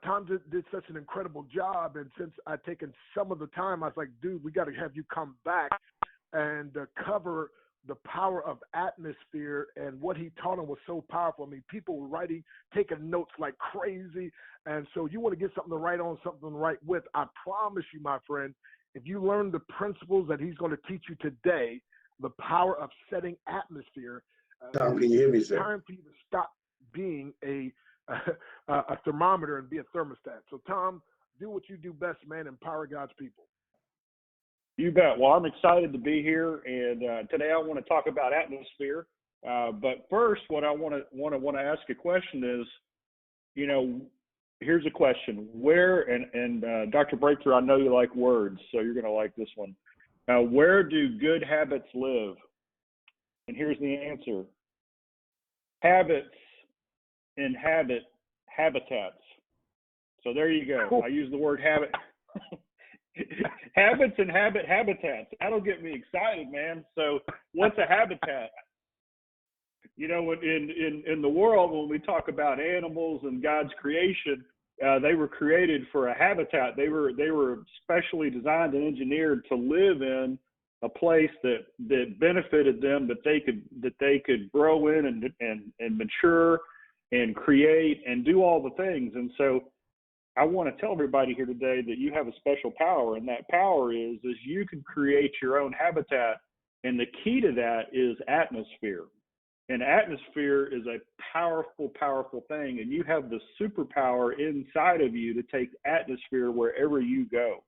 Tom did such an incredible job, and since I'd taken some of the time, I was like, dude, we got to have you come back and cover the power of atmosphere. And what he taught him was so powerful. I mean, people were writing, taking notes like crazy. And so you want to get something to write on, something to write with. I promise you, my friend, if you learn the principles that he's going to teach you today, the power of setting atmosphere, Tom, can you hear me, it's sir? time for you to stop being a thermometer and be a thermostat. So, Tom, do what you do best, man. Empower God's people. You bet. Well, I'm excited to be here, and today I want to talk about atmosphere. But first, what I want to ask a question is, here's a question: where and Dr. Breakthrough, I know you like words, so you're going to like this one. Where do good habits live? And here's the answer: habits inhabit habitats. So there you go. I use the word habit. Habits inhabit habitats. That'll get me excited, man. So what's a habitat? In the world, when we talk about animals and God's creation, they were created for a habitat. They were specially designed and engineered to live in a place that benefited them, that they could grow in and mature and create and do all the things. And so I want to tell everybody here today that you have a special power, and that power is you can create your own habitat. And the key to that is atmosphere. And atmosphere is a powerful, powerful thing. And you have the superpower inside of you to take atmosphere wherever you go.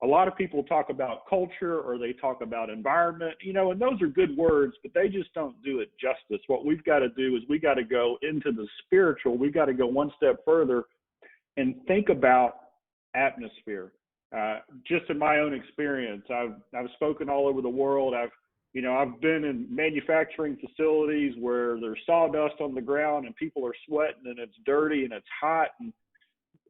A lot of people talk about culture, or they talk about environment, and those are good words, but they just don't do it justice. What we've got to do is we got to go into the spiritual. We've got to go one step further and think about atmosphere. Just in my own experience, I've spoken all over the world. I've been in manufacturing facilities where there's sawdust on the ground and people are sweating and it's dirty and it's hot, and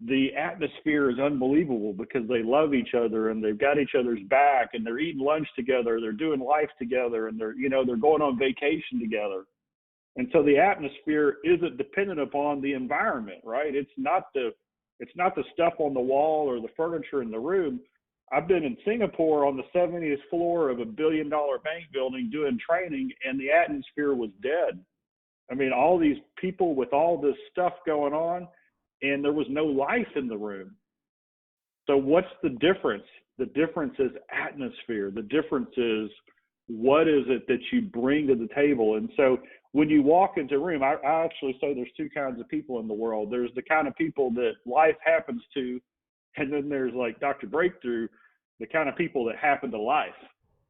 the atmosphere is unbelievable because they love each other and they've got each other's back and they're eating lunch together, they're doing life together, and they're going on vacation together. And so the atmosphere isn't dependent upon the environment, right? It's not the stuff on the wall or the furniture in the room. I've been in Singapore on the 70th floor of a $1 billion bank building doing training, and the atmosphere was dead. I mean, all these people with all this stuff going on, and there was no life in the room. So what's the difference? The difference is atmosphere. The difference is what is it that you bring to the table. And so when you walk into a room, I actually say there's two kinds of people in the world. There's the kind of people that life happens to, and then there's, like Dr. Breakthrough, the kind of people that happen to life,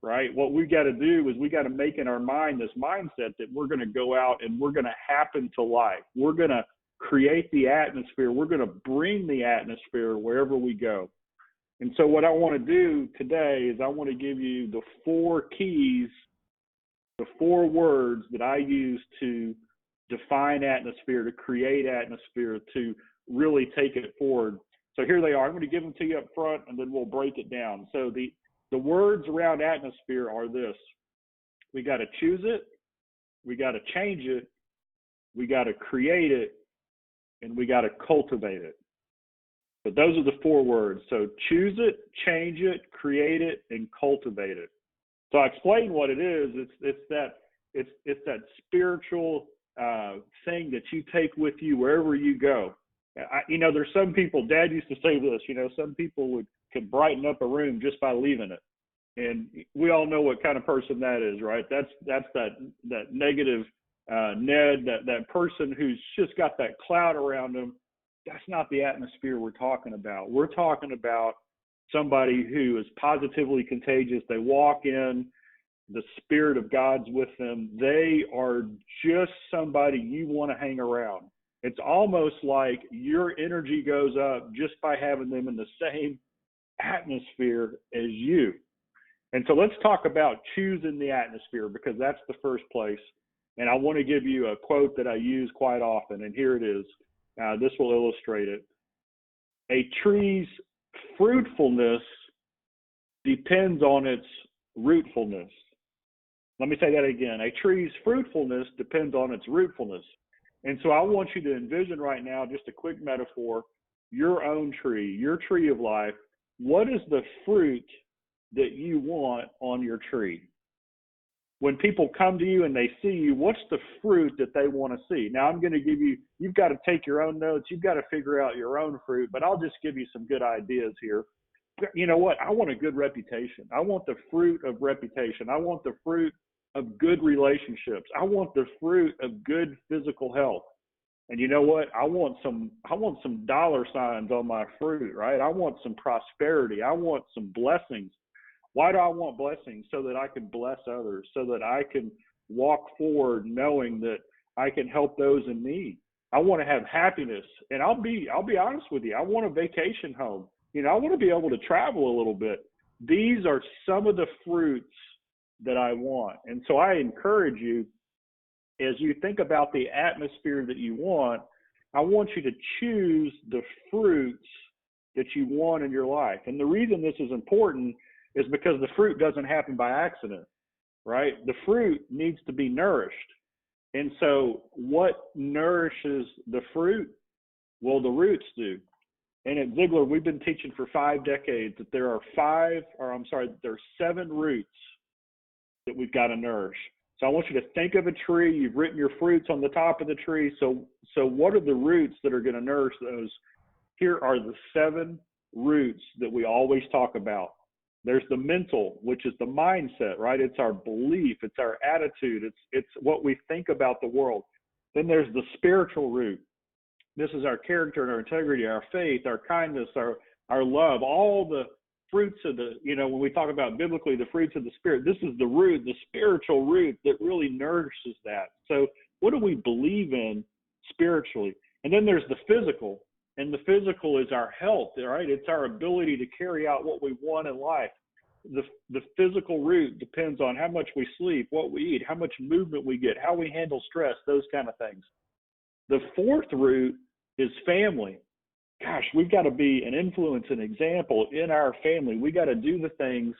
right? What we got to do is we got to make in our mind this mindset that we're going to go out and we're going to happen to life. We're going to create the atmosphere. We're going to bring the atmosphere wherever we go. And so what I want to do today is I want to give you the 4 keys, the 4 words that I use to define atmosphere, to create atmosphere, to really take it forward. So here they are. I'm going to give them to you up front, and then we'll break it down. So the words around atmosphere are this: we got to choose it, we got to change it, we got to create it, and we got to cultivate it. But those are the 4 words. So choose it, change it, create it, and cultivate it. So I explain what it is. It's that spiritual thing that you take with you wherever you go. There's some people. Dad used to say this. Some people could brighten up a room just by leaving it, and we all know what kind of person that is, right? That's that negative Ned, that person who's just got that cloud around them. That's not the atmosphere we're talking about. We're talking about somebody who is positively contagious. They walk in, the Spirit of God's with them. They are just somebody you want to hang around. It's almost like your energy goes up just by having them in the same atmosphere as you. And so let's talk about choosing the atmosphere, because that's the first place. And I want to give you a quote that I use quite often, and here it is. This will illustrate it. A tree's fruitfulness depends on its rootfulness. Let me say that again. A tree's fruitfulness depends on its rootfulness. And so I want you to envision right now, just a quick metaphor. your own tree, your tree of life. What is the fruit that you want on your tree? When people come to you and they see you, what's the fruit that they want to see? Now, I'm going to give you, you've got to take your own notes. You've got to figure out your own fruit, but I'll just give you some good ideas here. You know what? I want a good reputation. I want the fruit of reputation. I want the fruit of good relationships. I want the fruit of good physical health. And you know what? I want some dollar signs on my fruit, right? I want some prosperity. I want some blessings. Why do I want blessings? So that I can bless others, so that I can walk forward knowing that I can help those in need. I want to have happiness. And I'll be honest with you. I want a vacation home. You know, I want to be able to travel a little bit. These are some of the fruits that I want. And so I encourage you, as you think about the atmosphere that you want, I want you to choose the fruits that you want in your life. And the reason this is important is because the fruit doesn't happen by accident, right? The fruit needs to be nourished. And so what nourishes the fruit? Well, the roots do. And at Ziglar, we've been teaching for 5 decades that there are 7 roots that we've got to nourish. So I want you to think of a tree. You've written your fruits on the top of the tree. So what are the roots that are going to nourish those? Here are the 7 roots that we always talk about. There's the mental, which is the mindset, right? It's our belief, it's our attitude, it's what we think about the world. Then there's the spiritual root. This is our character and our integrity, our faith, our kindness, our love, all the fruits of the, you know, when we talk about biblically, the fruits of the Spirit, this is the root, the spiritual root that really nourishes that. So what do we believe in spiritually? And then there's the physical, and the physical is our health, right? It's our ability to carry out what we want in life. The physical root depends on how much we sleep, what we eat, how much movement we get, how we handle stress, those kind of things. The 4th root is family. Gosh, we've got to be an influence, an example in our family. We got to do the things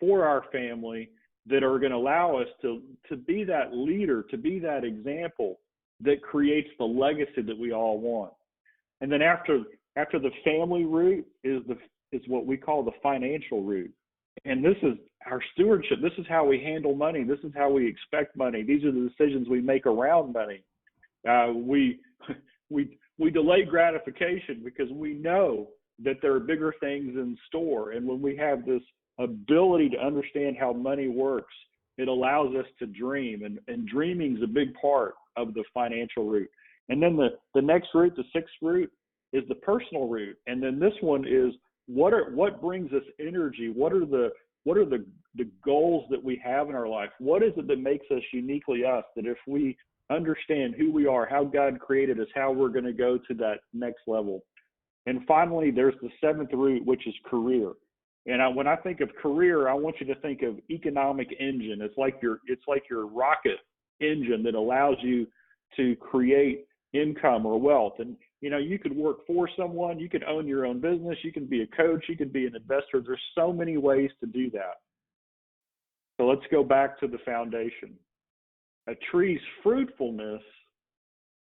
for our family that are going to allow us to be that leader, to be that example that creates the legacy that we all want. And then after the family root is what we call the financial root. And this is our stewardship. This is how we handle money. This is how we expect money. These are the decisions we make around money. We delay gratification because we know that there are bigger things in store. And when we have this ability to understand how money works, it allows us to dream. And dreaming is a big part of the financial root. And then the next root, the 6th root, is the personal root. And then this one is what brings us energy? What are the goals that we have in our life? What is it that makes us uniquely us? That if we understand who we are, how God created us, how we're going to go to that next level. And finally, there's the 7th root, which is career. And when I think of career, I want you to think of economic engine. It's like your rocket engine that allows you to create income or wealth. And you know, you could work for someone, you could own your own business, you can be a coach, you can be an investor. There's so many ways to do that. So let's go back to the foundation. A tree's fruitfulness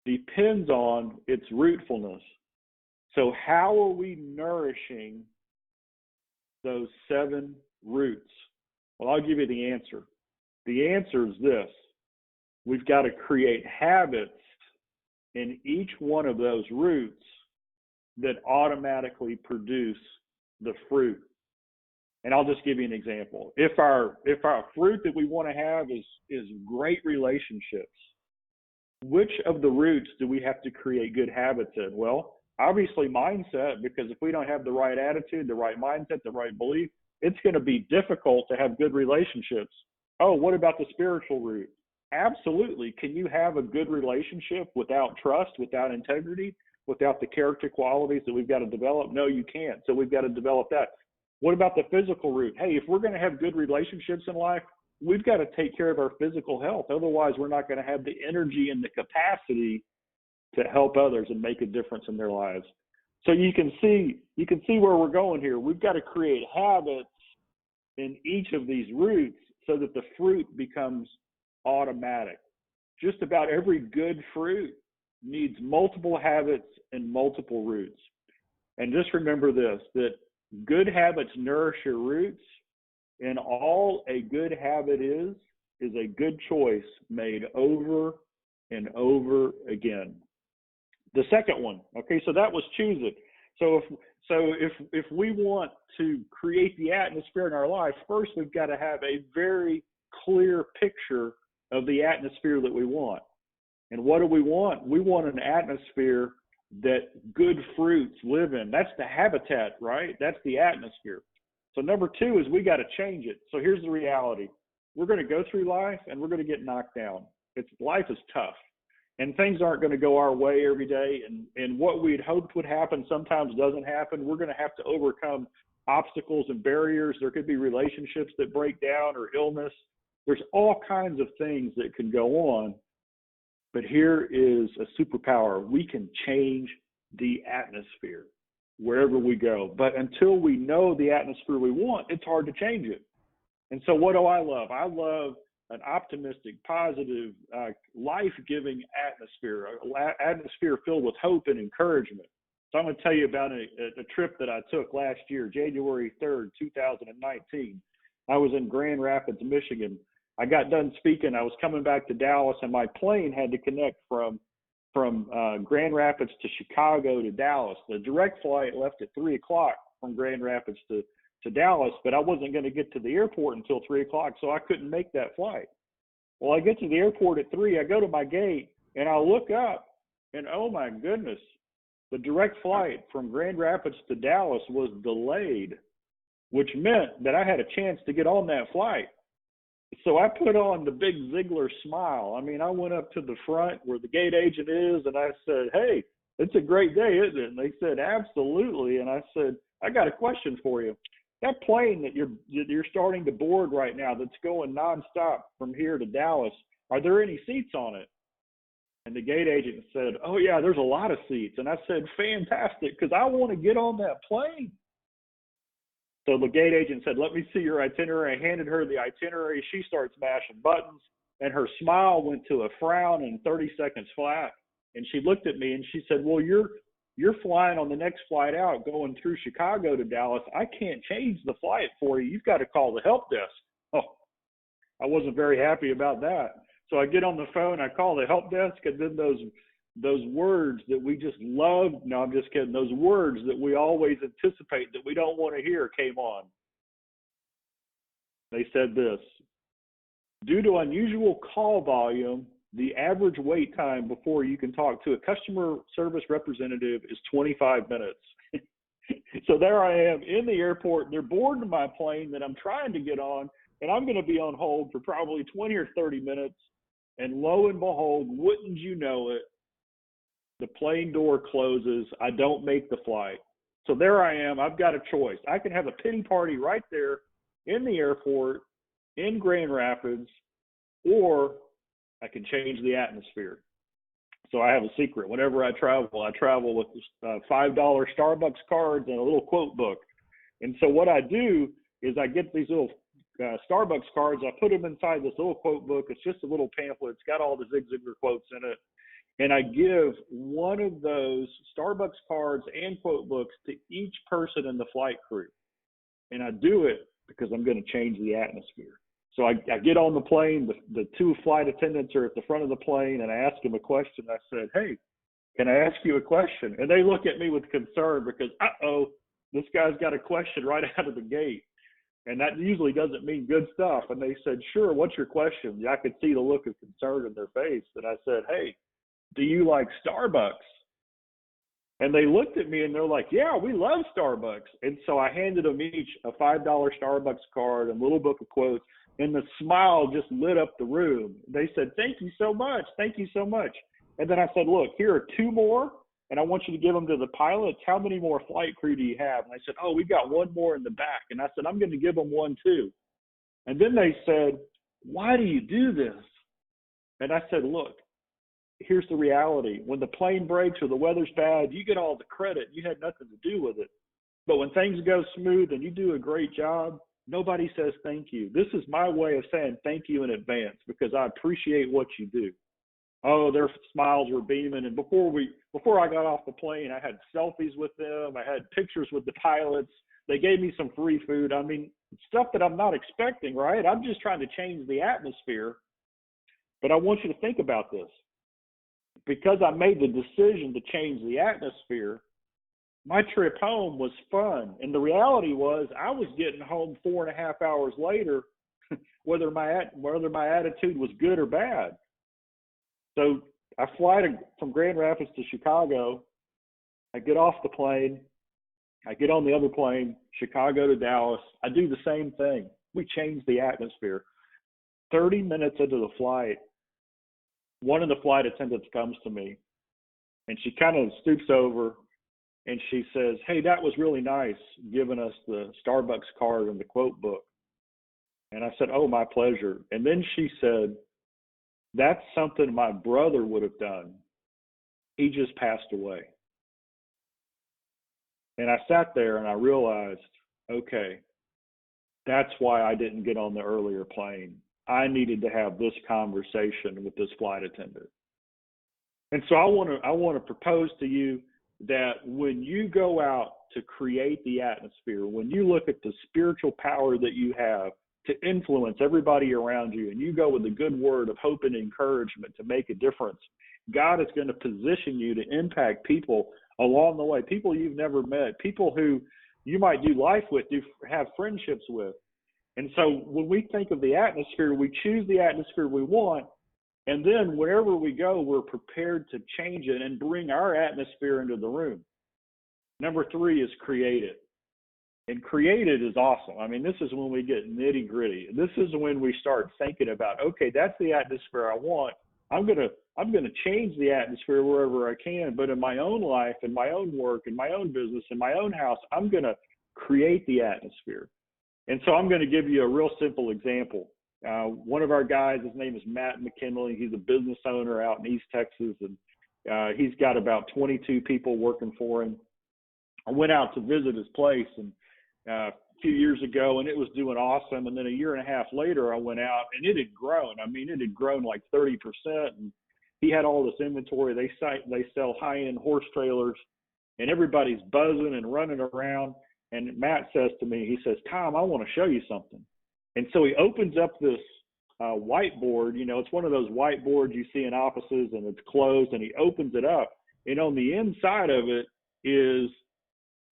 depends on its rootfulness. So how are we nourishing those 7 roots? Well, I'll give you the answer. The answer is this. We've got to create habits in each one of those roots that automatically produce the fruit. And I'll just give you an example. If our fruit that we want to have is great relationships, which of the roots do we have to create good habits in? Well, obviously mindset, because if we don't have the right attitude, the right mindset, the right belief, it's going to be difficult to have good relationships. Oh, what about the spiritual root? Absolutely. Can you have a good relationship without trust, without integrity, without the character qualities that we've got to develop? No, you can't. So we've got to develop that. What about the physical root? Hey, if we're going to have good relationships in life, we've got to take care of our physical health. Otherwise, we're not going to have the energy and the capacity to help others and make a difference in their lives. So you can see where we're going here. We've got to create habits in each of these roots so that the fruit becomes automatic. Just about every good fruit needs multiple habits and multiple roots. And just remember this, that good habits nourish your roots, and all a good habit is a good choice made over and over again. The second one, okay, so that was choose it. So if we want to create the atmosphere in our life, first we've got to have a very clear picture of the atmosphere that we want. And what do we want? We want an atmosphere that good fruits live in. That's the habitat, right? That's the atmosphere. So number two is we got to change it. So here's the reality. We're going to go through life and we're going to get knocked down. Life is tough. And things aren't going to go our way every day. And what we'd hoped would happen sometimes doesn't happen. We're going to have to overcome obstacles and barriers. There could be relationships that break down or illness. There's all kinds of things that can go on. But here is a superpower. We can change the atmosphere wherever we go. But until we know the atmosphere we want, it's hard to change it. And so what do I love? I love an optimistic, positive, life-giving atmosphere, an atmosphere filled with hope and encouragement. So I'm going to tell you about a trip that I took last year, January 3rd, 2019. I was in Grand Rapids, Michigan. I got done speaking. I was coming back to Dallas, and my plane had to connect from Grand Rapids to Chicago to Dallas. The direct flight left at 3 o'clock from Grand Rapids to Dallas, but I wasn't going to get to the airport until 3 o'clock, so I couldn't make that flight. Well, I get to the airport at 3, I go to my gate, and I look up, and oh my goodness, the direct flight from Grand Rapids to Dallas was delayed, which meant that I had a chance to get on that flight. So I put on the big Ziglar smile. I mean, I went up to the front where the gate agent is, and I said, "Hey, it's a great day, isn't it?" And they said, "Absolutely." And I said, "I got a question for you. That plane that you're starting to board right now that's going nonstop from here to Dallas, are there any seats on it?" And the gate agent said, "Oh, yeah, there's a lot of seats." And I said, "Fantastic, because I want to get on that plane." So the gate agent said, "Let me see your itinerary." I handed her the itinerary. She starts mashing buttons, and her smile went to a frown in 30 seconds flat. And she looked at me and she said, "Well, you're flying on the next flight out going through Chicago to Dallas. I can't change the flight for you. You've got to call the help desk." Oh, I wasn't very happy about that. So I get on the phone, I call the help desk, and then those words that we just love, no, I'm just kidding, those words that we always anticipate that we don't want to hear came on. They said this: "Due to unusual call volume, the average wait time before you can talk to a customer service representative is 25 minutes. So there I am in the airport. They're boarding my plane that I'm trying to get on, and I'm going to be on hold for probably 20 or 30 minutes. And lo and behold, wouldn't you know it, the plane door closes. I don't make the flight. So there I am. I've got a choice. I can have a pity party right there in the airport in Grand Rapids, or I can change the atmosphere. So I have a secret. Whenever I travel with $5 Starbucks cards and a little quote book. And so what I do is I get these little Starbucks cards. I put them inside this little quote book. It's just a little pamphlet. It's got all the Zig Ziglar quotes in it. And I give one of those Starbucks cards and quote books to each person in the flight crew. And I do it because I'm going to change the atmosphere. So I get on the plane, the two flight attendants are at the front of the plane, and I ask them a question. I said, "Hey, can I ask you a question?" And they look at me with concern because, this guy's got a question right out of the gate. And that usually doesn't mean good stuff. And they said, "Sure, what's your question?" I could see the look of concern in their face. And I said, "Hey, do you like Starbucks?" And they looked at me and they're like, "Yeah, we love Starbucks." And so I handed them each a $5 Starbucks card and a little book of quotes. And the smile just lit up the room. They said, "Thank you so much. Thank you so much." And then I said, "Look, here are two more, and I want you to give them to the pilots. How many more flight crew do you have?" And they said, "Oh, we got one more in the back." And I said, "I'm going to give them one too." And then they said, "Why do you do this?" And I said, "Look, here's the reality. When the plane breaks or the weather's bad, you get all the credit. You had nothing to do with it. But when things go smooth and you do a great job, nobody says thank you. This is my way of saying thank you in advance because I appreciate what you do." Oh, their smiles were beaming. And before I got off the plane, I had selfies with them. I had pictures with the pilots. They gave me some free food. I mean, stuff that I'm not expecting, right? I'm just trying to change the atmosphere. But I want you to think about this. Because I made the decision to change the atmosphere, my trip home was fun. And the reality was I was getting home 4.5 hours later, whether my attitude was good or bad. So I fly from Grand Rapids to Chicago. I get off the plane. I get on the other plane, Chicago to Dallas. I do the same thing. We change the atmosphere. 30 minutes into the flight, one of the flight attendants comes to me, and she kind of stoops over, and she says, "Hey, that was really nice, giving us the Starbucks card and the quote book." And I said, "Oh, my pleasure." And then she said, "That's something my brother would have done. He just passed away." And I sat there and I realized, okay, that's why I didn't get on the earlier plane. I needed to have this conversation with this flight attendant. And so I want to propose to you that when you go out to create the atmosphere, when you look at the spiritual power that you have to influence everybody around you, and you go with a good word of hope and encouragement to make a difference, God is going to position you to impact people along the way, people you've never met, people who you might do life with, have friendships with. And so when we think of the atmosphere, we choose the atmosphere we want, and then wherever we go, we're prepared to change it and bring our atmosphere into the room. Number 3 is create it. And create it is awesome. I mean, this is when we get nitty gritty. This is when we start thinking about, okay, that's the atmosphere I want. I'm gonna change the atmosphere wherever I can, but in my own life, in my own work, in my own business, in my own house, I'm gonna create the atmosphere. And so I'm going to give you a real simple example. One of our guys, his name is Matt McKinley. He's a business owner out in East Texas, and he's got about 22 people working for him. I went out to visit his place a few years ago, and it was doing awesome. And then a year and a half later, I went out, and it had grown. I mean, it had grown like 30%. And he had all this inventory. They sell high-end horse trailers, and everybody's buzzing and running around. And Matt says to me, he says, "Tom, I want to show you something." And so he opens up this whiteboard. You know, it's one of those whiteboards you see in offices, and it's closed, and he opens it up. And on the inside of it is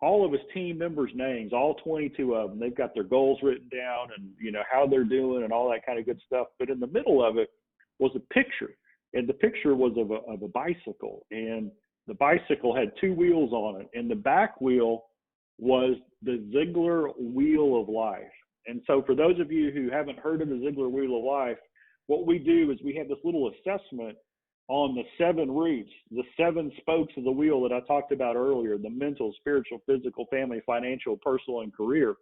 all of his team members' names, all 22 of them. They've got their goals written down and, you know, how they're doing and all that kind of good stuff. But in the middle of it was a picture, and the picture was of a bicycle. And the bicycle had 2 wheels on it, and the back wheel was the Ziglar Wheel of Life. And so for those of you who haven't heard of the Ziglar Wheel of Life, what we do is we have this little assessment on the 7 roots, the 7 spokes of the wheel that I talked about earlier, the mental, spiritual, physical, family, financial, personal, and career.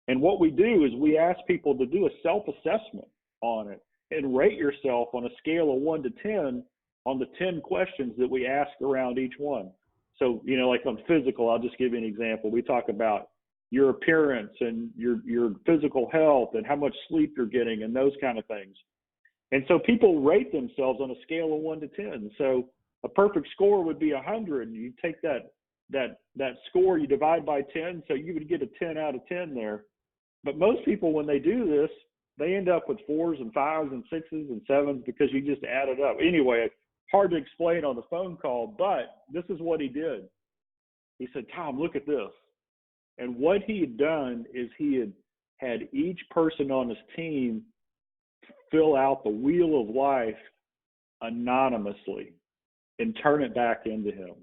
And what we do is we ask people to do a self-assessment on it and rate yourself on a scale of 1 to 10 on the 10 questions that we ask around each one. So, you know, like on physical, I'll just give you an example. We talk about your appearance and your physical health and how much sleep you're getting and those kind of things. And so people rate themselves on a scale of 1 to 10. So a perfect score would be 100. And you take that score, you divide by 10. So you would get a 10 out of 10 there. But most people, when they do this, they end up with 4s and 5s and 6s and 7s because you just add it up. Anyway, hard to explain on the phone call, but this is what he did. He said, "Tom, look at this." And what he had done is he had each person on his team fill out the Wheel of Life anonymously and turn it back into him.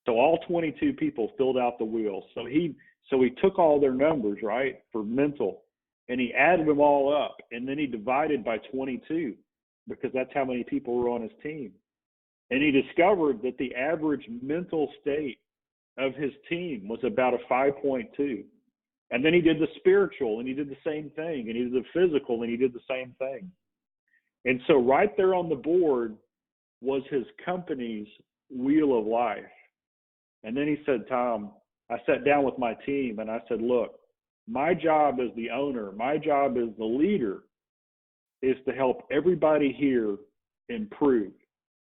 So all 22 people filled out the wheel. So he took all their numbers, right, for mental, and he added them all up, and then he divided by 22 because that's how many people were on his team. And he discovered that the average mental state of his team was about a 5.2. And then he did the spiritual, and he did the same thing, and he did the physical, and he did the same thing. And so right there on the board was his company's Wheel of Life. And then he said, "Tom," I sat down with my team and I said, "Look, my job as the owner, my job as the leader is to help everybody here improve.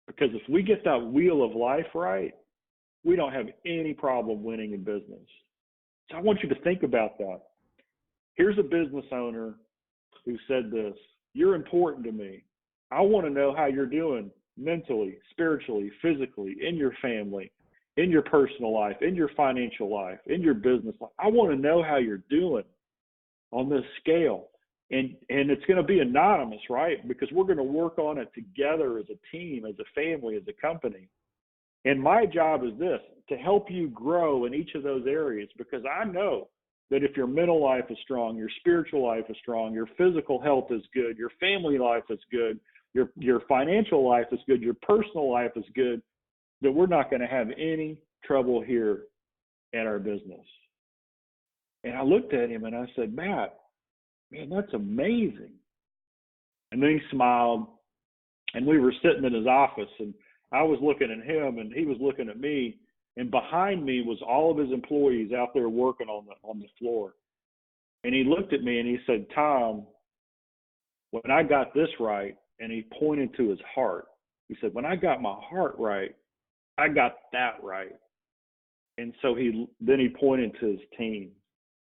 Because if we get that wheel of life right, we don't have any problem winning in business. So I want you to think about that. Here's a business owner who said this: you're important to me. I want to know how you're doing mentally, spiritually, physically, in your family, in your personal life, in your financial life, in your business life. I want to know how you're doing on this scale. And it's going to be anonymous, right? Because we're going to work on it together as a team, as a family, as a company. And my job is this: to help you grow in each of those areas, because I know that if your mental life is strong, your spiritual life is strong, your physical health is good, your family life is good, your financial life is good, your personal life is good, that we're not going to have any trouble here at our business. And I looked at him and I said, Matt, man, that's amazing. And then he smiled, and we were sitting in his office, and I was looking at him and he was looking at me, and behind me was all of his employees out there working on the floor. And he looked at me and he said, Tom, when I got this right, and he pointed to his heart, he said, when I got my heart right, I got that right. And so then he pointed to his team.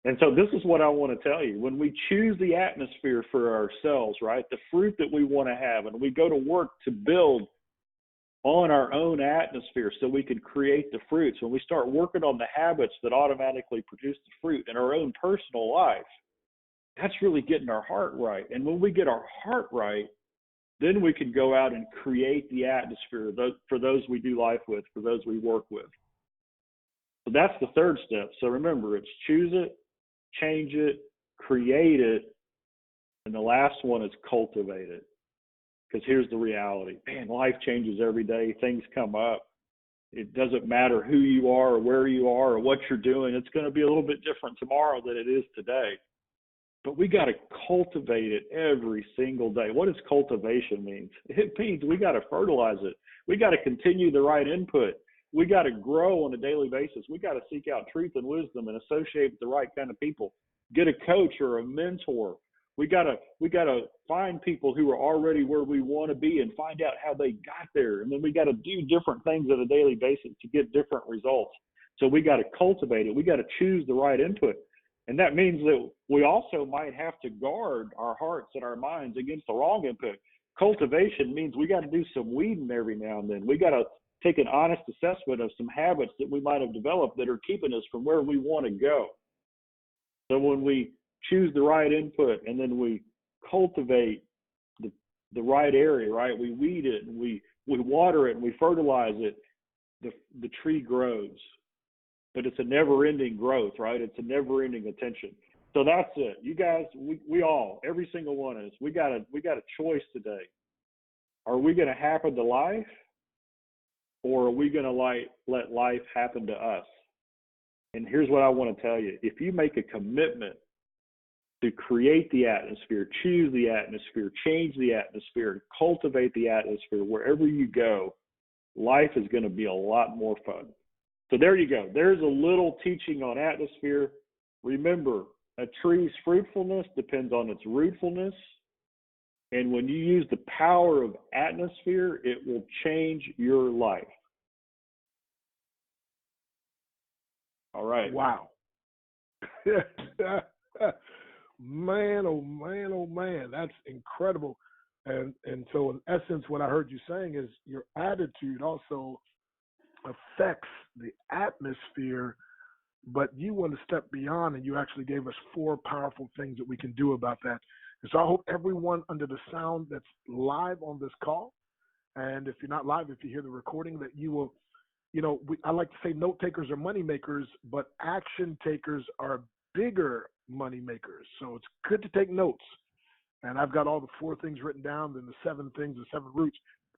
And so this is what I want to tell you. When we choose the atmosphere for ourselves, right, the fruit that we want to have, and we go to work to build on our own atmosphere so we can create the fruits, when we start working on the habits that automatically produce the fruit in our own personal life, that's really getting our heart right. And when we get our heart right, then we can go out and create the atmosphere for those we do life with, for those we work with. So that's the third step. So remember, it's choose it, change it, create it, and the last one is cultivate it. Because here's the reality. Man, life changes every day. Things come up. It doesn't matter who you are or where you are or what you're doing. It's going to be a little bit different tomorrow than it is today. But we got to cultivate it every single day. What does cultivation mean? It means we got to fertilize it. We got to continue the right input. We got to grow on a daily basis. We got to seek out truth and wisdom and associate with the right kind of people. Get a coach or a mentor. We gotta find people who are already where we want to be and find out how they got there. And then we got to do different things on a daily basis to get different results. So we got to cultivate it. We got to choose the right input. And that means that we also might have to guard our hearts and our minds against the wrong input. Cultivation means we got to do some weeding every now and then. We got to take an honest assessment of some habits that we might have developed that are keeping us from where we want to go. So when we choose the right input and then we cultivate the right area, right? We weed it and we water it and we fertilize it, the tree grows. But it's a never-ending growth, right? It's a never-ending attention. So that's it. You guys, we all, every single one of us, we got a choice today. Are we going to happen to life, or are we going to let life happen to us? And here's what I want to tell you. If you make a commitment to create the atmosphere, choose the atmosphere, change the atmosphere, cultivate the atmosphere wherever you go, life is going to be a lot more fun. So there you go. There's a little teaching on atmosphere. Remember, a tree's fruitfulness depends on its rootfulness. And when you use the power of atmosphere, it will change your life. All right. Wow. Man, oh man, oh man, that's incredible. And so in essence, what I heard you saying is your attitude also affects the atmosphere, but you want to step beyond, and you actually gave us 4 powerful things that we can do about that. And so I hope everyone under the sound that's live on this call, and if you're not live, if you hear the recording, that you will, I like to say note takers are money makers, but action takers are bigger money makers. So it's good to take notes. And I've got all the 4 things written down, then the 7 things, the 7 roots,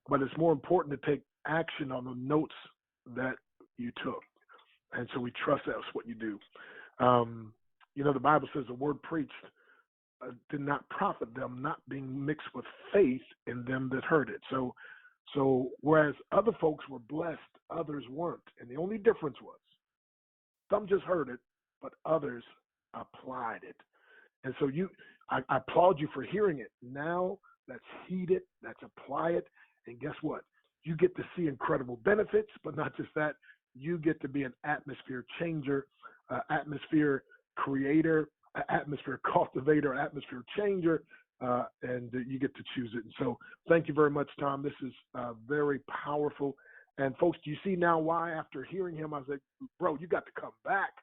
but it's more important to take action on the notes that you took. And so we trust that's what you do. The Bible says the word preached did not profit them, not being mixed with faith in them that heard it. So whereas other folks were blessed, others weren't. And the only difference was some just heard it, but others applied it. And so I applaud you for hearing it. Now let's heed it, let's apply it, And guess what? You get to see incredible benefits, but not just that. You get to be an atmosphere changer, atmosphere creator, atmosphere cultivator, atmosphere changer, and you get to choose it. And so, thank you very much, Tom. This is very powerful. And folks, do you see now why? After hearing him, I was like, bro, you got to come back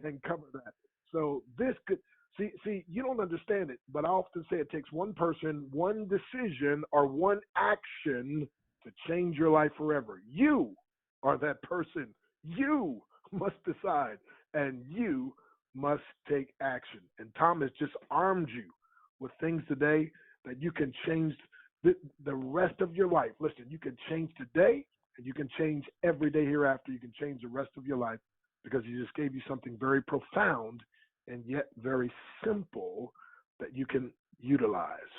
and cover that. So this could see you don't understand it, but I often say it takes one person, one decision, or one action to change your life forever. You are that person. You must decide, and you must take action. And Tom has just armed you with things today that you can change the rest of your life. Listen, you can change today, and you can change every day hereafter. You can change the rest of your life because he just gave you something very profound and yet very simple that you can utilize.